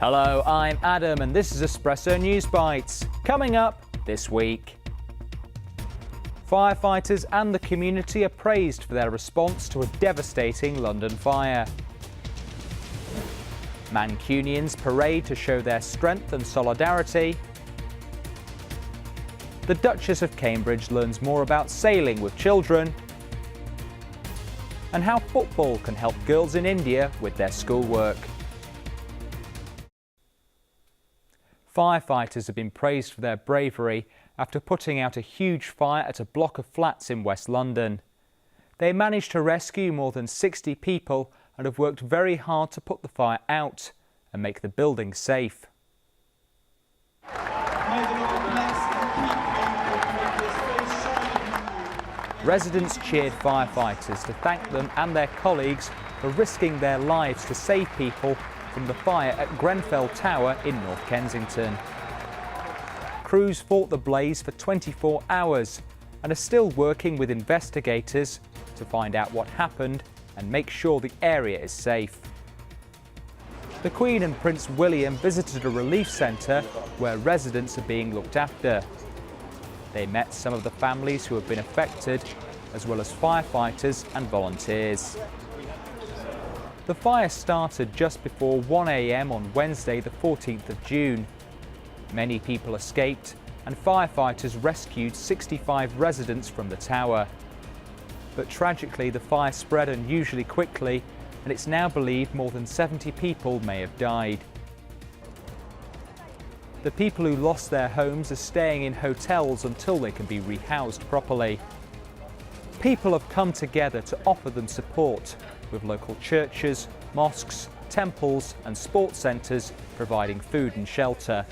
Hello, I'm Adam and this is Espresso News Bites. Coming up this week. Firefighters and the community are praised for their response to a devastating London fire. Mancunians parade to show their strength and solidarity. The Duchess of Cambridge learns more about sailing with children. And how football can help girls in India with their schoolwork. Firefighters have been praised for their bravery after putting out a huge fire at a block of flats in West London. They managed to rescue more than 60 people and have worked very hard to put the fire out and make the building safe. Residents cheered firefighters to thank them and their colleagues for risking their lives to save people from the fire at Grenfell Tower in North Kensington. Crews fought the blaze for 24 hours and are still working with investigators to find out what happened and make sure the area is safe. The Queen and Prince William visited a relief centre where residents are being looked after. They met some of the families who have been affected, as well as firefighters and volunteers. The fire started just before 1 a.m. on Wednesday, the 14th of June. Many people escaped and firefighters rescued 65 residents from the tower. But tragically, the fire spread unusually quickly and it's now believed more than 70 people may have died. The people who lost their homes are staying in hotels until they can be rehoused properly. People have come together to offer them support, with local churches, mosques, temples and sports centres providing food and shelter.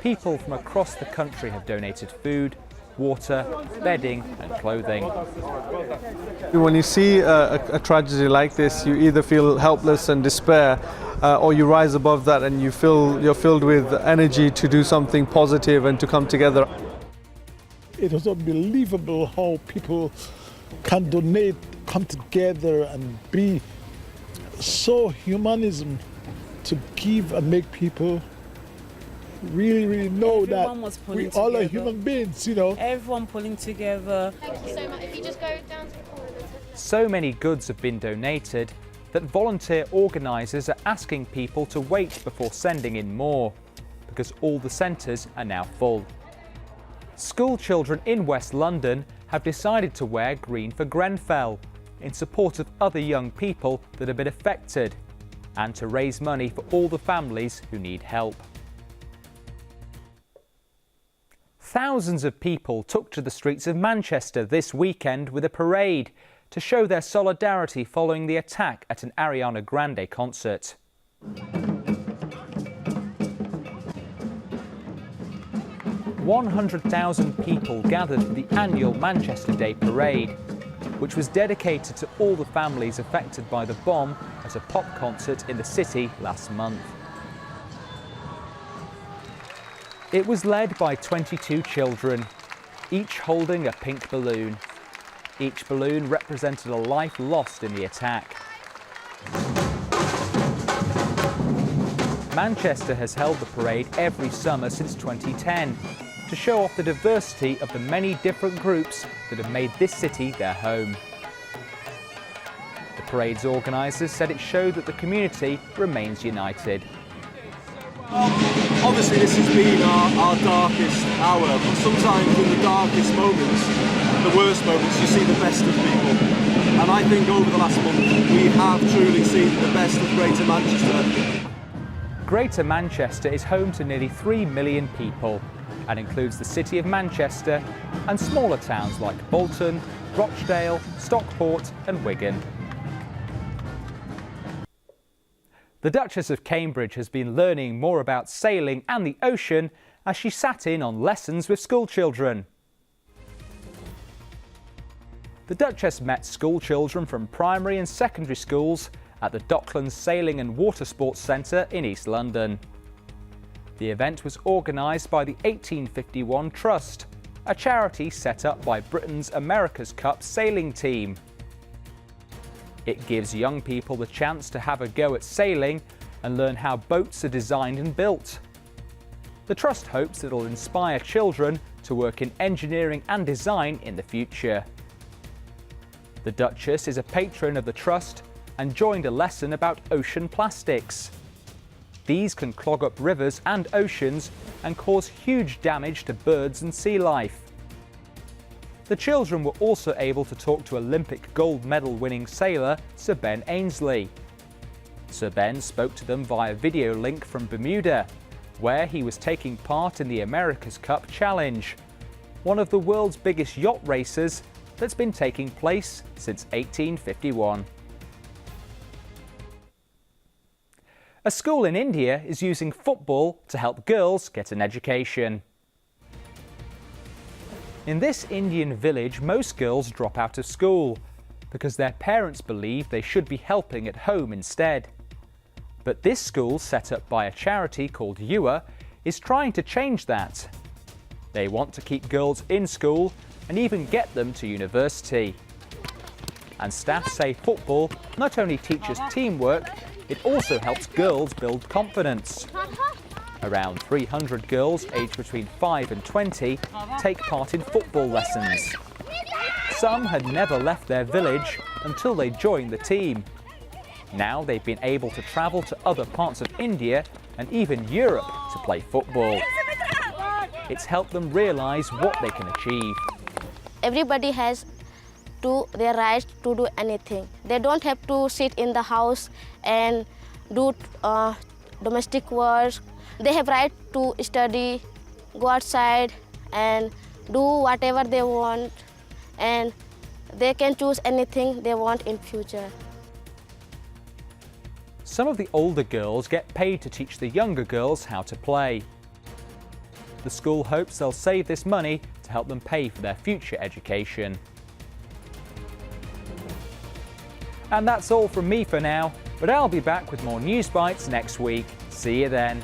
People from across the country have donated food, water, bedding and clothing. When you see a tragedy like this, you either feel helpless and despair, or you rise above that and you're filled with energy to do something positive and to come together. It was unbelievable how people can donate, come together and be so humanism to give and make people really know Everyone that was pulling we all are together. human beings, you know. Everyone pulling together. Thank you so much. If you just go down to the corner. So many goods have been donated that volunteer organisers are asking people to wait before sending in more, because all the centres are now full. School children in West London have decided to wear green for Grenfell in support of other young people that have been affected and to raise money for all the families who need help. Thousands of people took to the streets of Manchester this weekend with a parade to show their solidarity following the attack at an Ariana Grande concert. 100,000 people gathered for the annual Manchester Day Parade, which was dedicated to all the families affected by the bomb at a pop concert in the city last month. It was led by 22 children, each holding a pink balloon. Each balloon represented a life lost in the attack. Manchester has held the parade every summer since 2010 to show off the diversity of the many different groups that have made this city their home. The parade's organisers said it showed that the community remains united. Obviously this has been our darkest hour, but sometimes in the darkest moments, the worst moments, you see the best of people. And I think over the last month we have truly seen the best of Greater Manchester. Greater Manchester is home to nearly 3 million people and includes the city of Manchester and smaller towns like Bulletin, Rochdale, Stockport and Wigan. The Duchess of Cambridge has been learning more about sailing and the ocean as she sat in on lessons with school children. The Duchess met school children from primary and secondary schools at the Docklands Sailing and Water Sports Centre in East London. The event was organised by the 1851 Trust, a charity set up by Britain's America's Cup sailing team. It gives young people the chance to have a go at sailing and learn how boats are designed and built. The Trust hopes it'll inspire children to work in engineering and design in the future. The Duchess is a patron of the Trust and joined a lesson about ocean plastics. These can clog up rivers and oceans and cause huge damage to birds and sea life. The children were also able to talk to Olympic gold medal winning sailor Sir Ben Ainslie. Sir Ben spoke to them via video link from Bermuda, where he was taking part in the America's Cup Challenge, one of the world's biggest yacht races that's been taking place since 1851. A school in India is using football to help girls get an education. In this Indian village, most girls drop out of school because their parents believe they should be helping at home instead. But this school, set up by a charity called Yuva, is trying to change that. They want to keep girls in school and even get them to university. And staff say football not only teaches teamwork, it also helps girls build confidence. Around 300 girls aged between 5 and 20 take part in football lessons. Some had never left their village until they joined the team. Now they've been able to travel to other parts of India and even Europe to play football. It's helped them realise what they can achieve. Everybody has their right to do anything. They don't have to sit in the house and do domestic work. They have right to study, go outside and do whatever they want, and they can choose anything they want in future. Some of the older girls get paid to teach the younger girls how to play. The school hopes they'll save this money to help them pay for their future education. And that's all from me for now, but I'll be back with more news bites next week. See you then.